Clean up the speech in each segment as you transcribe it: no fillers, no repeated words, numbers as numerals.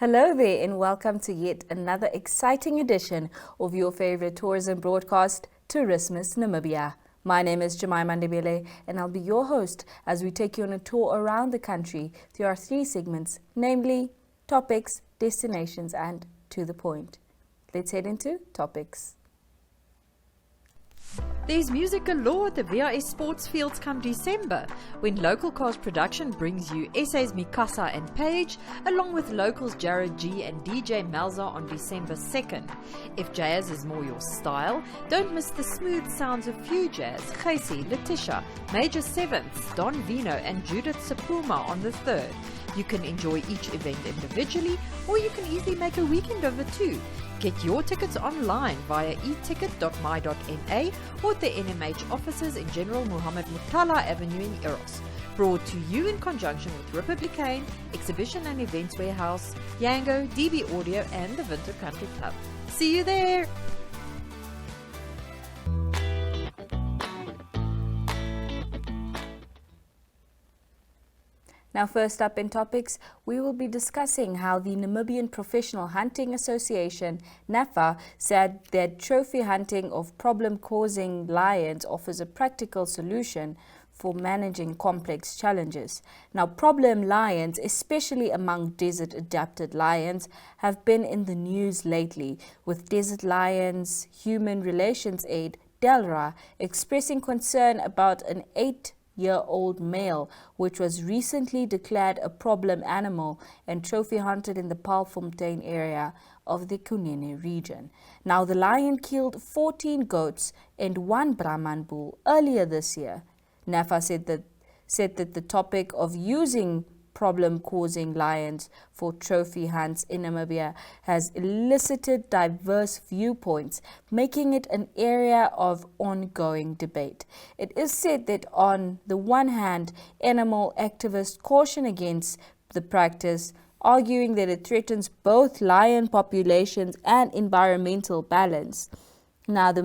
Hello there and welcome to yet another exciting edition of your favorite tourism broadcast, Tourismus Namibia. My name is Jemima Ndebele and I'll be your host as we take you on a tour around the country through our three segments, namely topics, destinations and to the point. Let's head into topics. There's music galore at the VRS Sports Fields come December, when Local Cars Production brings you SA's Mikasa and Paige, along with locals Jared G and DJ Malza on December 2nd. If jazz is more your style, don't miss the smooth sounds of Few Jazz, Casey, Letitia, Major Sevenths, Don Vino and Judith Sapuma on the 3rd. You can enjoy each event individually, or you can easily make a weekend of the two. Get your tickets online via eticket.my.ma or at the NMH offices in General Muhammad Mutala Avenue in Eros. Brought to you in conjunction with Republicane, Exhibition and Events Warehouse, Yango, DB Audio and the Windhoek Country Club. See you there! Now, first up in topics, we will be discussing how the Namibian Professional Hunting Association, Napha, said that trophy hunting of problem-causing lions offers a practical solution for managing complex challenges. Now, problem lions, especially among desert-adapted lions, have been in the news lately, with Desert Lions Human Relations Aide, Delra, expressing concern about an 8-year-old male, which was recently declared a problem animal and trophy hunted in the Paarlfontein area of the Kunene region. Now, the lion killed 14 goats and 1 Brahman bull earlier this year. Napha said that the topic of using problem-causing lions for trophy hunts in Namibia has elicited diverse viewpoints, making it an area of ongoing debate. It is said that on the one hand, animal activists caution against the practice, arguing that it threatens both lion populations and environmental balance. Now, the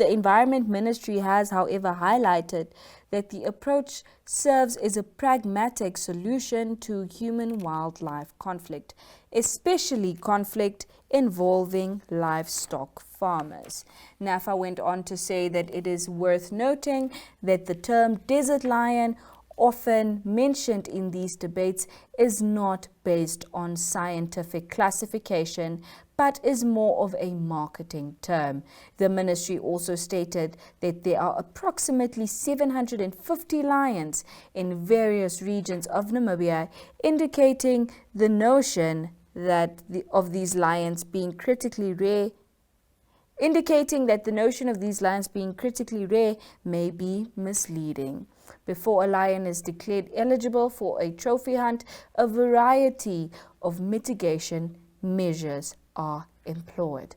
Environment Ministry has, however, highlighted that the approach serves as a pragmatic solution to human-wildlife conflict, especially conflict involving livestock farmers. Napha went on to say that it is worth noting that the term desert lion, often mentioned in these debates, is not based on scientific classification, but is more of a marketing term. The ministry also stated that there are approximately 750 lions in various regions of Namibia, indicating the notion that of these lions being critically rare may be misleading. Before a lion is declared eligible for a trophy hunt, a variety of mitigation measures are employed.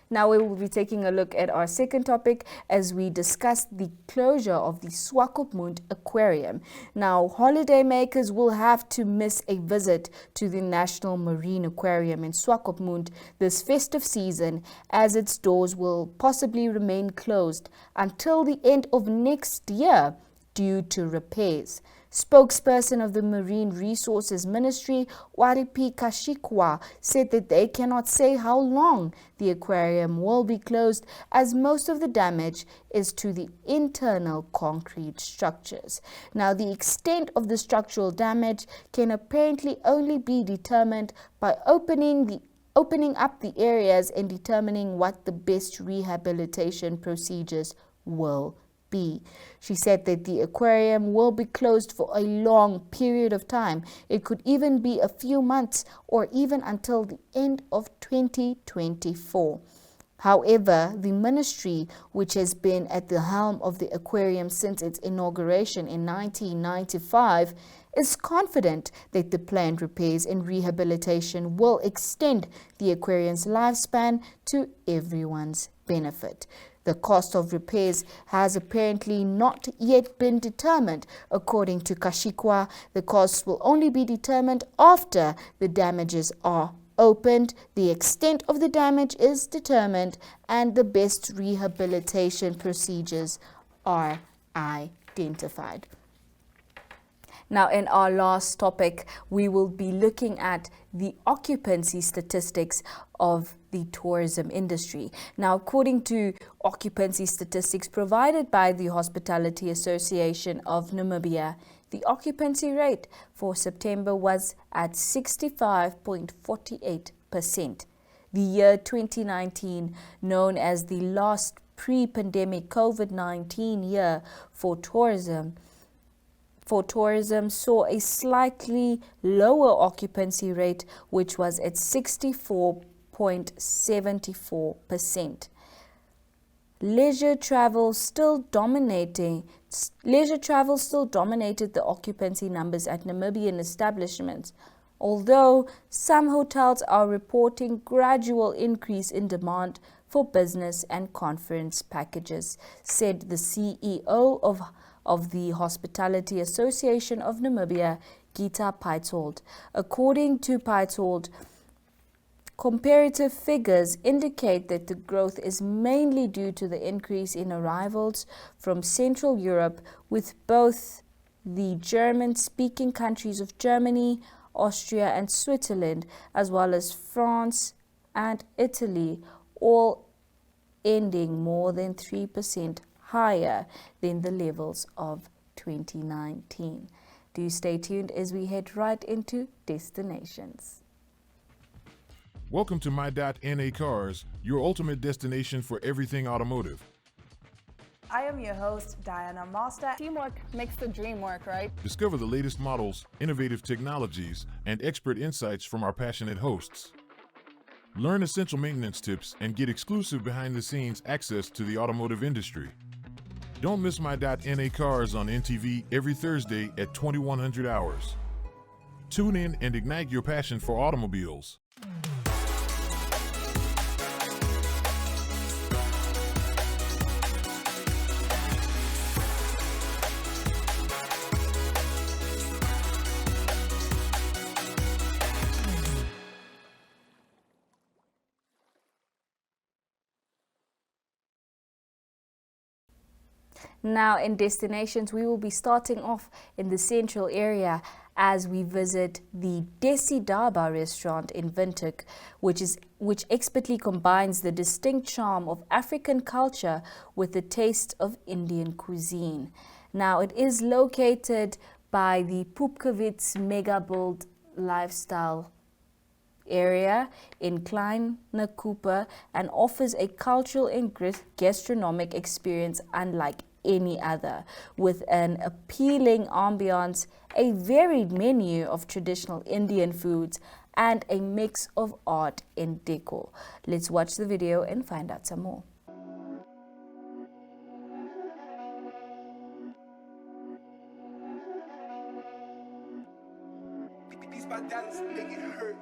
Now we will be taking a look at our second topic as we discuss the closure of the Swakopmund Aquarium. Now, holidaymakers will have to miss a visit to the National Marine Aquarium in Swakopmund this festive season, as its doors will possibly remain closed until the end of next year due to repairs. Spokesperson of the Marine Resources Ministry, Waripi Kashikwa, said that they cannot say how long the aquarium will be closed, as most of the damage is to the internal concrete structures. Now, the extent of the structural damage can apparently only be determined by opening up the areas and determining what the best rehabilitation procedures will be. She said that the aquarium will be closed for a long period of time. It could even be a few months or even until the end of 2024. However, the ministry, which has been at the helm of the aquarium since its inauguration in 1995, is confident that the planned repairs and rehabilitation will extend the aquarium's lifespan to everyone's benefit. The cost of repairs has apparently not yet been determined. According to Kashikwa, the costs will only be determined after the damages are opened, the extent of the damage is determined, and the best rehabilitation procedures are identified. Now, in our last topic, we will be looking at the occupancy statistics of the tourism industry. Now, according to occupancy statistics provided by the Hospitality Association of Namibia, the occupancy rate for September was at 65.48%. The year 2019, known as the last pre-pandemic COVID-19 year for tourism, saw a slightly lower occupancy rate, which was at 64.74%. Leisure travel still dominated the occupancy numbers at Namibian establishments, although some hotels are reporting gradual increase in demand for business and conference packages, said the CEO of the Hospitality Association of Namibia, Gita Peitzold. According to Peitzold, comparative figures indicate that the growth is mainly due to the increase in arrivals from Central Europe, with both the German-speaking countries of Germany, Austria and Switzerland, as well as France and Italy, all ending more than 3% higher than the levels of 2019. Do stay tuned as we head right into destinations. Welcome to My.NA Cars, your ultimate destination for everything automotive. I am your host, Diana Master. Teamwork makes the dream work, right? Discover the latest models, innovative technologies, and expert insights from our passionate hosts. Learn essential maintenance tips and get exclusive behind-the-scenes access to the automotive industry. Don't miss My.NA Cars on NTV every Thursday at 2100 hours. Tune in and ignite your passion for automobiles. Now, in destinations, we will be starting off in the central area as we visit the Desi Dhaba restaurant in Windhoek, which expertly combines the distinct charm of African culture with the taste of Indian cuisine. Now, it is located by the Poepkewitz Megabuild lifestyle area in Klein Nakupa and offers a cultural and gastronomic experience unlike any other, with an appealing ambiance, a varied menu of traditional Indian foods, and a mix of art and decor. Let's watch the video and find out some more. These my dads make it hurt.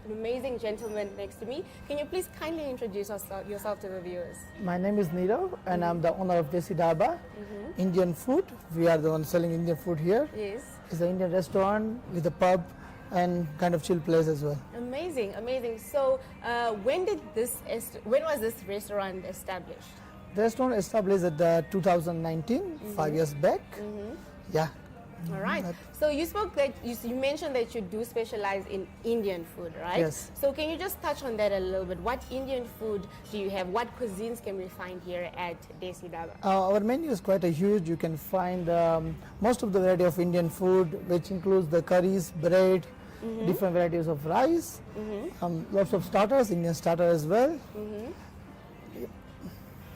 An amazing gentleman next to me. Can you please kindly introduce yourself to the viewers? My name is Nirav and I'm the owner of Desi Dhaba, Indian food. We are the ones selling Indian food here. Yes. It's an Indian restaurant with a pub and kind of chill place as well. Amazing, amazing. So, when was this restaurant established? The restaurant established at 2019, 5 years back. Yeah. All right. So you spoke that you mentioned that you do specialize in Indian food, right? Yes. So can you just touch on that a little bit? What Indian food do you have? What cuisines can we find here at Desi Dhaba? Our menu is quite a huge. You can find most of the variety of Indian food, which includes the curries, bread, different varieties of rice, lots of starters, Indian starter as well.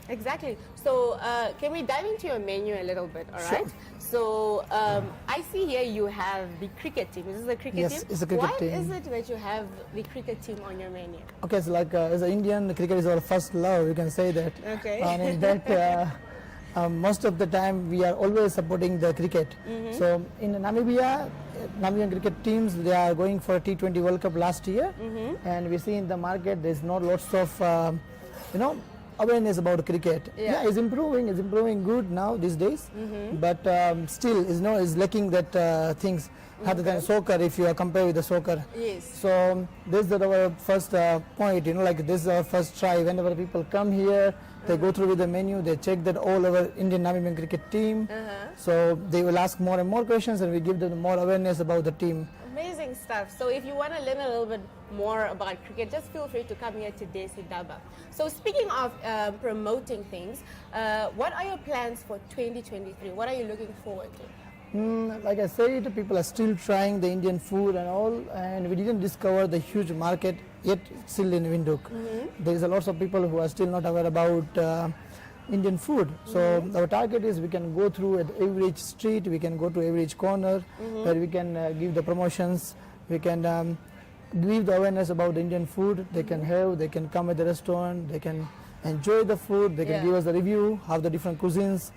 Exactly. So can we dive into your menu a little bit, all right? Sure. So I see here you have the cricket team. Is this the cricket Yes, team? it's a cricket team. Why is it that you have the cricket team on your menu? Okay, so like as an Indian, cricket is our first love. You can say that. Okay. And in that, most of the time we are always supporting the cricket. So in Namibia, Namibian cricket teams, they are going for a T20 World Cup last year, and we see in the market there's not lots of awareness about cricket. Yeah. It's improving good now these days, but still is lacking that things other than soccer if you are compared with the soccer. Yes. So this is our first point, like this is our first try. Whenever people come here, they go through with the menu, they check that all our Indian Namibian cricket team. So they will ask more and more questions, and we give them more awareness about the team. Amazing stuff. So if you want to learn a little bit more about cricket, just feel free to come here to Desi Dhaba. So speaking of promoting things, what are your plans for 2023? What are you looking forward to? Like I said, people are still trying the Indian food and all, and we didn't discover the huge market yet still in Windhoek. There is a lot of people who are still not aware about Indian food. So our target is we can go through at every street, we can go to every corner where we can give the promotions, we can give the awareness about the Indian food. They can have, they can come at the restaurant, they can enjoy the food, they can give us a review, how the different cuisines,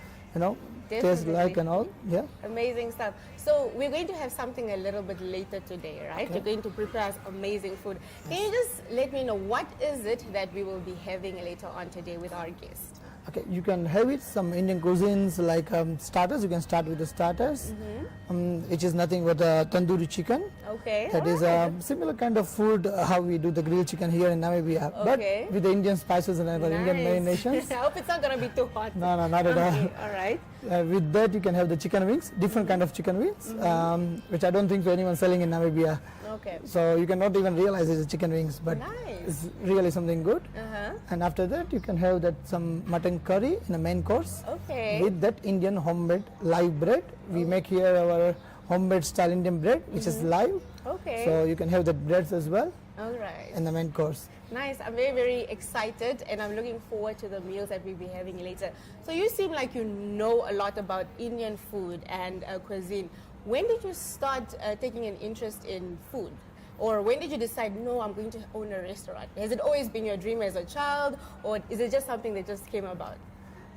taste like and all. Yeah. Amazing stuff. So we're going to have something a little bit later today, right? Okay. You're going to prepare us amazing food. Can you just let me know what is it that we will be having later on today with our guest? Okay, you can have it, some Indian cuisines like starters. You can start with the starters, which is nothing but tandoori chicken. Okay. That is a similar kind of food how we do the grilled chicken here in Namibia, Okay. but with the Indian spices and our Indian marinations. I hope it's not going to be too hot. No, not at all. All right. With that, you can have the chicken wings, different kind of chicken wings, which I don't think so anyone selling in Namibia. Okay. So you cannot even realize it's chicken wings, but Nice. it's really something good. And after that, you can have that some mutton curry in a main course. Okay. With that Indian homemade live bread. We make here our homemade style Indian bread, which is live. Okay. So you can have that breads as well All right. in the main course. Nice. I'm very, very excited, and I'm looking forward to the meals that we'll be having later. So you seem like you know a lot about Indian food and cuisine. When did you start taking an interest in food? Or when did you decide, no, I'm going to own a restaurant? Has it always been your dream as a child, or is it just something that just came about?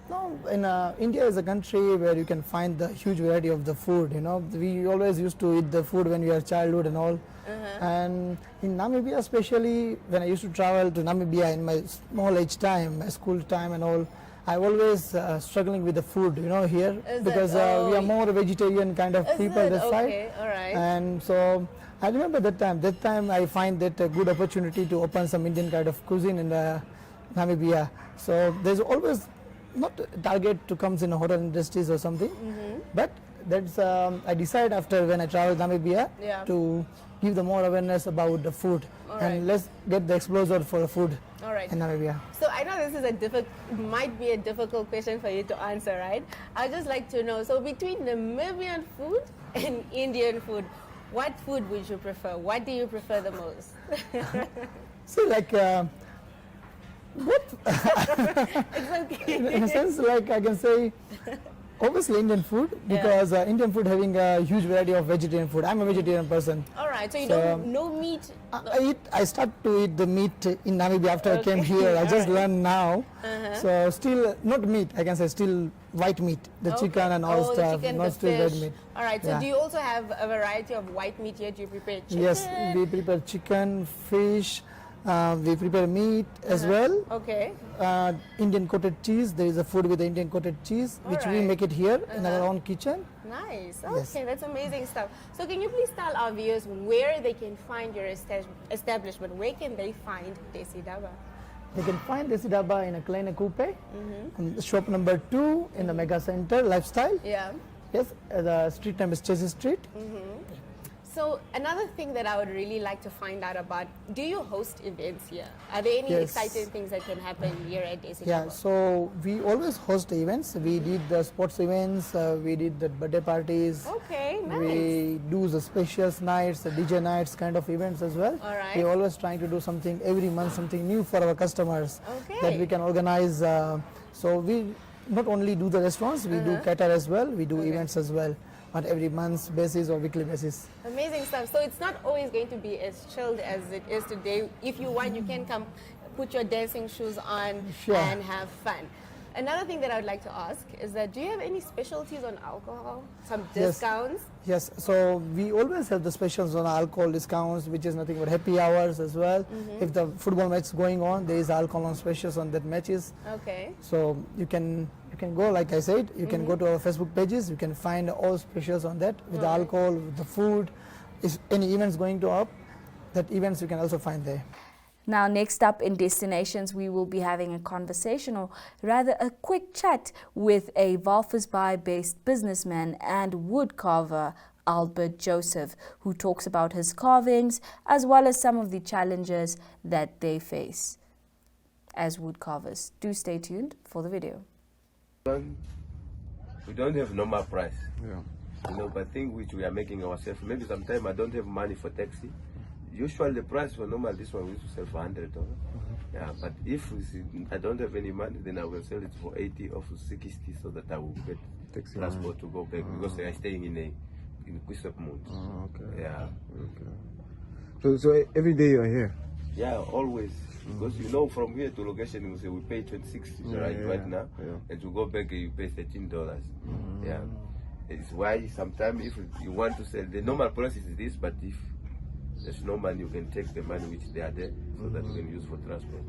No, in India is a country where you can find the huge variety of the food. We always used to eat the food when we were childhood and all. And in Namibia, especially when I used to travel to Namibia in my small age time, my school time and all, I always struggling with the food, here because we are more vegetarian kind of people this side. Okay, all right. And so I remember that time I find that a good opportunity to open some Indian kind of cuisine in Namibia. So there's always not a target to come in a hotel industries or something, but that's I decide after when I travel Namibia to give the more awareness about the food and let's get the exposure for the food in Namibia. So I know this is might be a difficult question for you to answer, right? I'd just like to know, so between Namibian food and Indian food, what food would you prefer? What do you prefer the most? See, like what? It's okay. In a sense, like I can say, obviously Indian food because Indian food having a huge variety of vegetarian food. I'm a vegetarian person. All right, so you don't no meat. I start to eat the meat in Namibia after I came here. I just learned now. So still not meat. I can say still white meat, the chicken and all stuff, chicken, not still red fish. meat. All right, so do you also have a variety of white meat here? Do you prepare chicken? Yes, we prepare chicken, fish. We prepare meat as well. Okay. Indian coated cheese. There is a food with the Indian coated cheese, which we make it here in our own kitchen. Nice. Yes. Okay, that's amazing stuff. So can you please tell our viewers where they can find your establishment? Where can they find Desi Dhaba? They can find Desi Dhaba in a Kleine Coupe, shop number 2 in the Mega Center, Lifestyle. Yeah. Yes, the street name is Chelsea Street. So another thing that I would really like to find out about, do you host events here? Are there any Yes. exciting things that can happen here at Desi Yeah, Dhaba? so we always host events. We did the sports events, we did the birthday parties. Okay, nice. We do the specials nights, the DJ nights kind of events as well. All right. We're always trying to do something every month, something new for our customers Okay. that we can organize. So we not only do the restaurants, we do cater as well. We do events as well on every month's basis or weekly basis. Amazing stuff. So it's not always going to be as chilled as it is today. If you want, you can come put your dancing shoes on Sure. and have fun. Another thing that I would like to ask is that do you have any specialties on alcohol? Some Yes. discounts? Yes, so we always have the specials on alcohol discounts, which is nothing but happy hours as well. If the football match is going on, there is alcohol on specials on that matches. Okay. So you can go, like I said, you can go to our Facebook pages, you can find all specials on that with the alcohol, with the food. If any events going to up, that events you can also find there. Now, next up in Destinations, we will be having a conversation, or rather a quick chat, with a Walvis Bay-based businessman and woodcarver, Albert Joseph, who talks about his carvings as well as some of the challenges that they face as woodcarvers. Do stay tuned for the video. We don't have normal price. Yeah. You know, but thing which we are making ourselves. Maybe sometimes I don't have money for taxi. Usually the price for normal this one we used to sell for $100. Yeah, but if we see, I don't have any money, then I will sell it for 80 or for 60, so that I will get Taxi transport to go back because they are staying in Swakopmund. Oh, okay. Yeah. Okay. So every day you are here? Yeah, always. Because you know, from here to location, we say we pay 26 right now, and to go back you pay $13. Yeah, it's why sometimes if you want to sell, the normal price is this, but if there's no money, you can take the money which they are there, so that you can use for transport.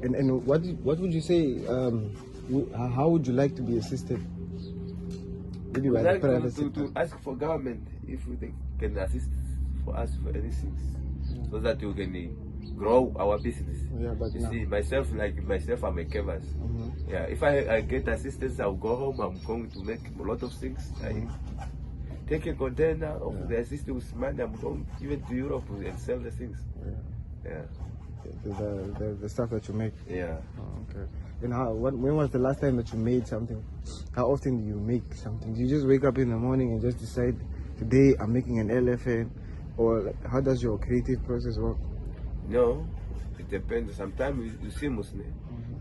And what would you say? How would you like to be assisted? Maybe We by the like private to sector? ask for government if they can assist for us for anything, so that we can grow our business. Yeah, but you now- see, myself, I'm a canvas. Yeah, if I get assistance, I'll go home. I'm going to make a lot of things. I take a container of the assistance with money. I'm going even to Europe and sell the things. Yeah, The stuff that you make. yeah. Oh, okay. And when was the last time that you made something? How often do you make something? Do you just wake up in the morning and just decide, today I'm making an elephant? Or like, how does your creative process work? No, it depends. Sometimes you see Muslim.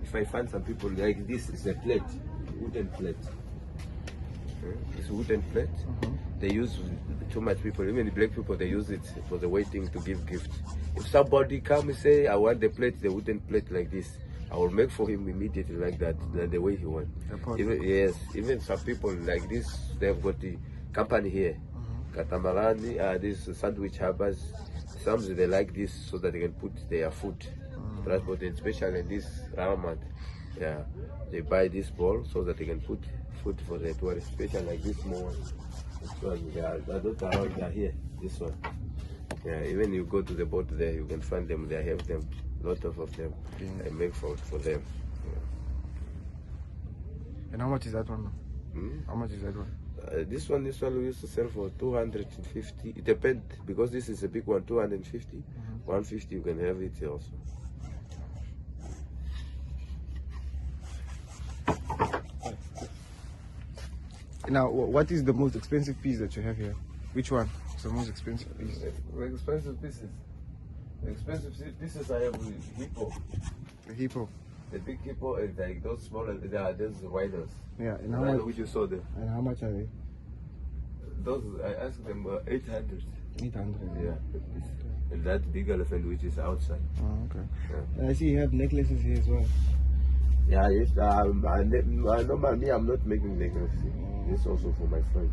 If I find some people like this, is a plate, wooden plate. It's a wooden plate. They use too much people, even the black people, they use it for the waiting to give gifts. If somebody come and say, I want the plate, the wooden plate like this, I will make for him immediately like that, the way he wants. Even some people like this, they've got the company here. Katamarani, these sandwich harbors, some they like this so that they can put their food, transport, and especially in this Ramadan. Yeah, they buy this ball so that they can put food for the tourists, especially like this small one. This one, they are here, this one. Yeah, even you go to the boat there, you can find them, they have them, lot of them. I make for them. And how much is that one? How much is that one? This one we used to sell for 250. It depends, because this is a big one, 250. 150 you can have it also. Now, what is the most expensive piece that you have here? Which one is the most expensive piece? The expensive pieces. The expensive pieces I have with hippo. The hippo. The big hippo and like those smaller, those rhinos. Yeah, and The how rhino much? which you saw there. And how much are they? Those I asked them 800. 800. Yeah. And that big elephant which is outside. Oh, okay. Yeah. And I see you have necklaces here as well. Yeah, yes. I normally I'm not making necklaces. This also for my friend.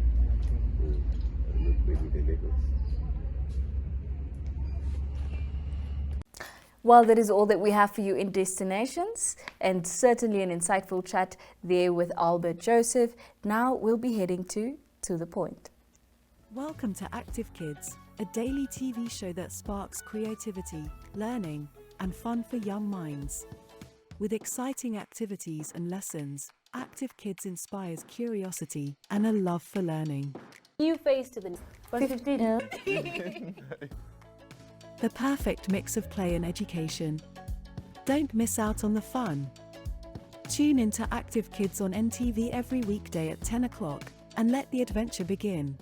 I'm not making the necklace. Well, that is all that we have for you in Destinations, and certainly an insightful chat there with Albert Joseph. Now we'll be heading to the point. Welcome to Active Kids, a daily TV show that sparks creativity, learning, and fun for young minds. With exciting activities and lessons, Active Kids inspires curiosity and a love for learning. New face to the 15. The perfect mix of play and education. Don't miss out on the fun. Tune into Active Kids on NTV every weekday at 10 o'clock and let the adventure begin.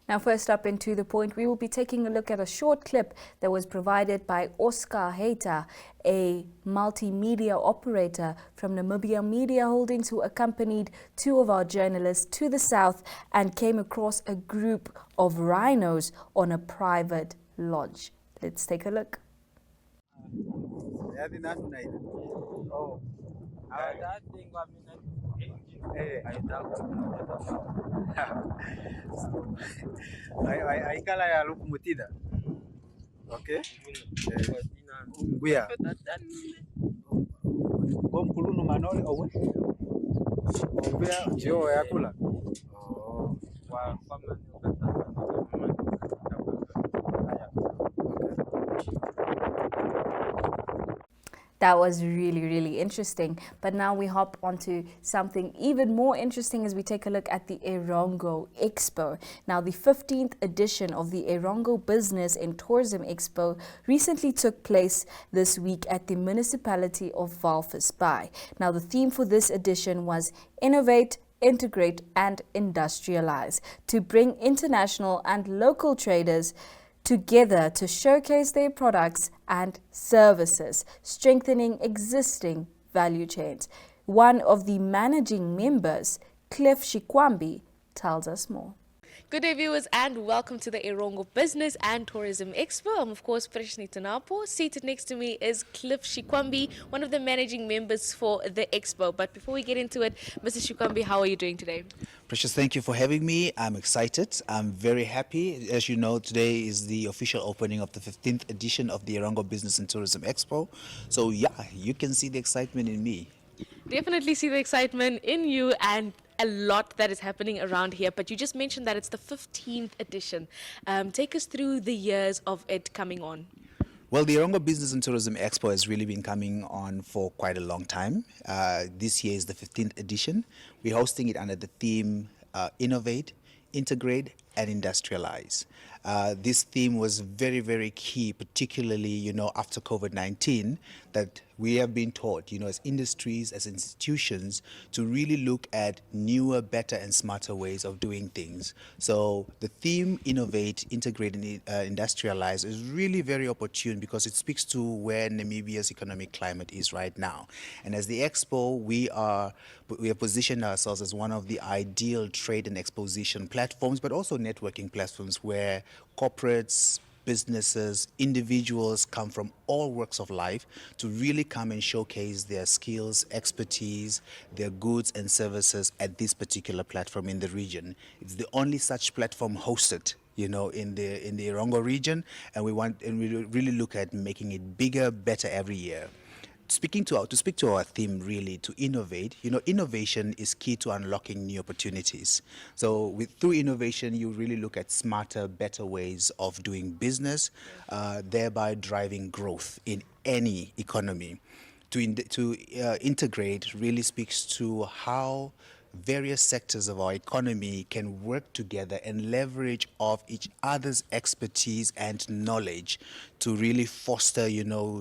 Now, first up in To The Point, we will be taking a look at a short clip that was provided by Oscar Heita, a multimedia operator from Namibia Media Holdings, who accompanied two of our journalists to the south and came across a group of rhinos on a private lodge. Let's take a look. Aikala ya luku mutida. Okay. Nguya. Kulunu manole owe. Nguya jio ya kula. Oh. Wa kama That was really, really interesting. But now we hop onto something even more interesting as we take a look at the Erongo Expo. Now, the 15th edition of the Erongo Business and Tourism Expo recently took place this week at the municipality of Walvis Bay. Now, the theme for this edition was Innovate, Integrate and Industrialize, to bring international and local traders together to showcase their products and services, strengthening existing value chains. One of the managing members, Cliff Shikwambi, tells us more. Good day, viewers, and welcome to the Erongo Business and Tourism Expo. I'm, of course, Precious Tanapo. Seated next to me is Cliff Shikwambi, one of the managing members for the Expo. But before we get into it, Mr. Shikwambi, how are you doing today? Precious, thank you for having me. I'm excited. I'm very happy. As you know, today is the official opening of the 15th edition of the Erongo Business and Tourism Expo. So, yeah, you can see the excitement in me. Definitely see the excitement in you and a lot that is happening around here, but you just mentioned that it's the 15th edition. Take us through the years of it coming on. Well, the Erongo Business and Tourism Expo has really been coming on for quite a long time. This year is the 15th edition. We're hosting it under the theme Innovate, Integrate and Industrialize. This theme was very, very key, particularly, after COVID-19, that we have been taught, as industries, as institutions, to really look at newer, better and smarter ways of doing things. So the theme Innovate, Integrate and Industrialize is really very opportune because it speaks to where Namibia's economic climate is right now. And as the Expo, we have positioned ourselves as one of the ideal trade and exposition platforms, but also networking platforms where corporates, businesses, individuals come from all walks of life to really come and showcase their skills, expertise, their goods and services at this particular platform in the region. It's the only such platform hosted, in the Erongo region, and we really look at making it bigger, better every year. To speak to our theme, really, to innovate, innovation is key to unlocking new opportunities. So through innovation, you really look at smarter, better ways of doing business, thereby driving growth in any economy. To integrate really speaks to how various sectors of our economy can work together and leverage off each other's expertise and knowledge to really foster,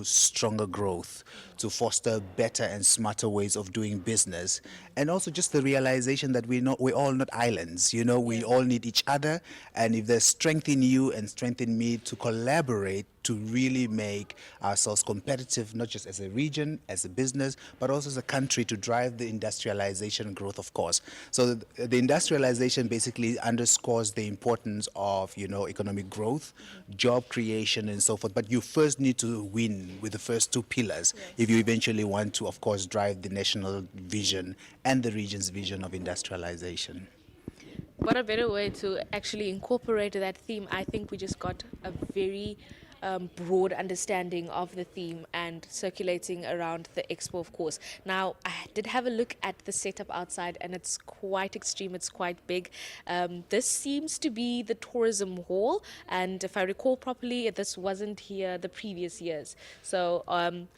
stronger growth, to foster better and smarter ways of doing business. And also just the realization that we're all not islands, we all need each other. And if there's strength in you and strength in me to collaborate to really make ourselves competitive, not just as a region, as a business, but also as a country to drive the industrialization growth, of course. So the industrialization basically underscores the importance of, economic growth, job creation and so forth. But you first need to win with the first two pillars if you eventually want to, of course, drive the national vision and the region's vision of industrialization. What a better way to actually incorporate that theme. I think we just got a very broad understanding of the theme and circulating around the expo, of course. Now, I did have a look at the setup outside, and it's quite extreme, it's quite big. This seems to be the tourism hall, and if I recall properly, this wasn't here the previous years. So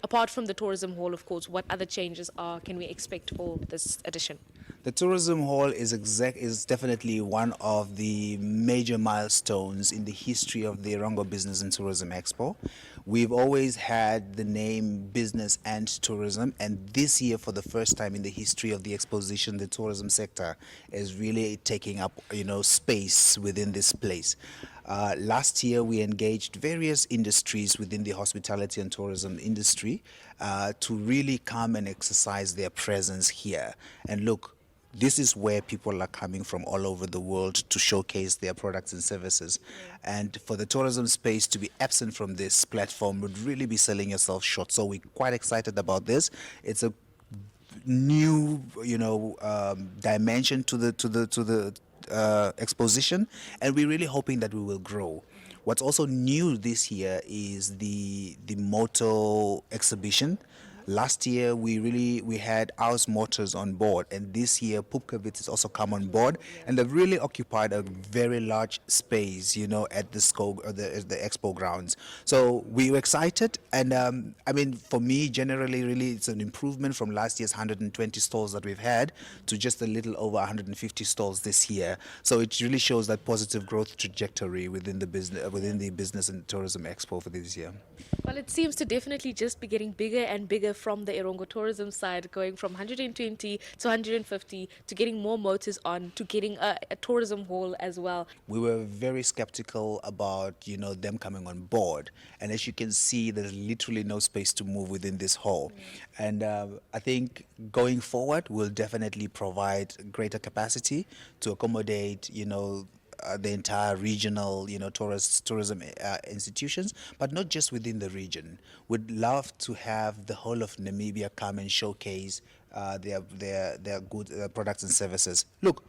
apart from the tourism hall, of course, what other changes can we expect for this edition? The tourism hall is definitely one of the major milestones in the history of the Erongo Business and Tourism Expo. We've always had the name Business and Tourism, and this year, for the first time in the history of the exposition, the tourism sector is really taking up, space within this place. Last year, we engaged various industries within the hospitality and tourism industry to really come and exercise their presence here. And look, this is where people are coming from all over the world to showcase their products and services. And for the tourism space to be absent from this platform would really be selling yourself short. So we're quite excited about this. It's a new, dimension to the exposition, and we're really hoping that we will grow. What's also new this year is the motor exhibition. Last year we had Aus Motors on board, and this year Pupkavitz has also come on board, and they've really occupied a very large space, at the expo grounds. So we were excited, and for me, generally, really, it's an improvement from last year's 120 stalls that we've had to just a little over 150 stalls this year. So it really shows that positive growth trajectory within the business and tourism expo for this year. Well, it seems to definitely just be getting bigger and bigger from the Erongo tourism side, going from 120 to 150 to getting more motors on, to getting a tourism hall as well. We were very skeptical about, them coming on board. And as you can see, there's literally no space to move within this hall. And I think going forward, we'll definitely provide greater capacity to accommodate, the entire regional, tourism institutions, but not just within the region. We'd love to have the whole of Namibia come and showcase their good products and services. Look,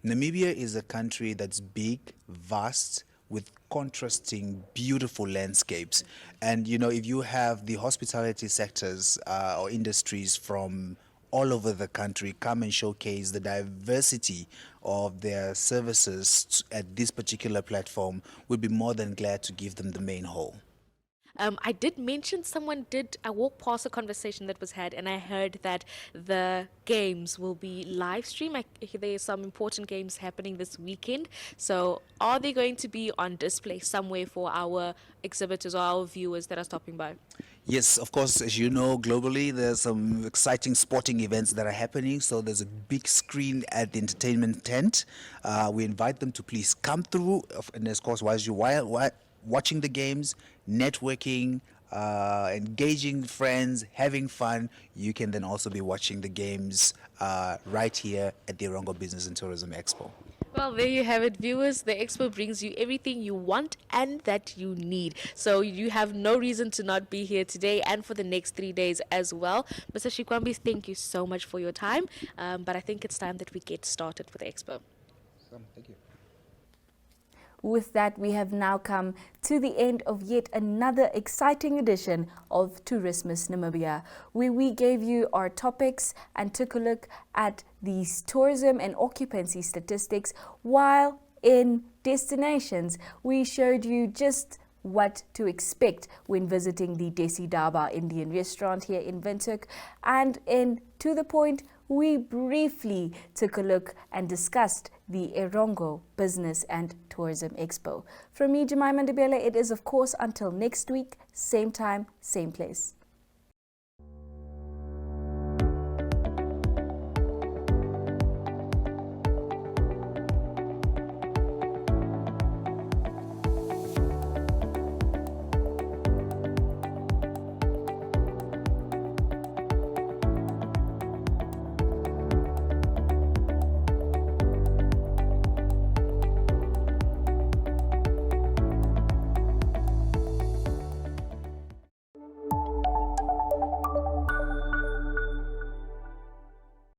Namibia is a country that's big, vast, with contrasting, beautiful landscapes. And, if you have the hospitality sectors or industries from all over the country come and showcase the diversity of their services at this particular platform, we'd be more than glad to give them the main hall. I did mention I walked past a conversation that was had, and I heard that the games will be live stream. There are some important games happening this weekend. So are they going to be on display somewhere for our exhibitors or our viewers that are stopping by? Yes, of course, as you know, globally, there's some exciting sporting events that are happening. So there's a big screen at the entertainment tent. We invite them to please come through. And of course, while you're watching the games, networking, engaging friends, having fun, you can then also be watching the games right here at the Erongo Business and Tourism Expo. Well, there you have it, viewers. The expo brings you everything you want and that you need. So you have no reason to not be here today and for the next 3 days as well. Mr. Shikwambi, thank you so much for your time. But I think it's time that we get started with the expo. Thank you. With that, we have now come to the end of yet another exciting edition of Tourismus Namibia, where we gave you our topics and took a look at these tourism and occupancy statistics, while in destinations, we showed you just what to expect when visiting the Desi Dhaba Indian restaurant here in Windhoek. And in To The Point, we briefly took a look and discussed the Erongo Business and Tourism Expo. From me, Jemima Ndebele, it is of course until next week, same time, same place.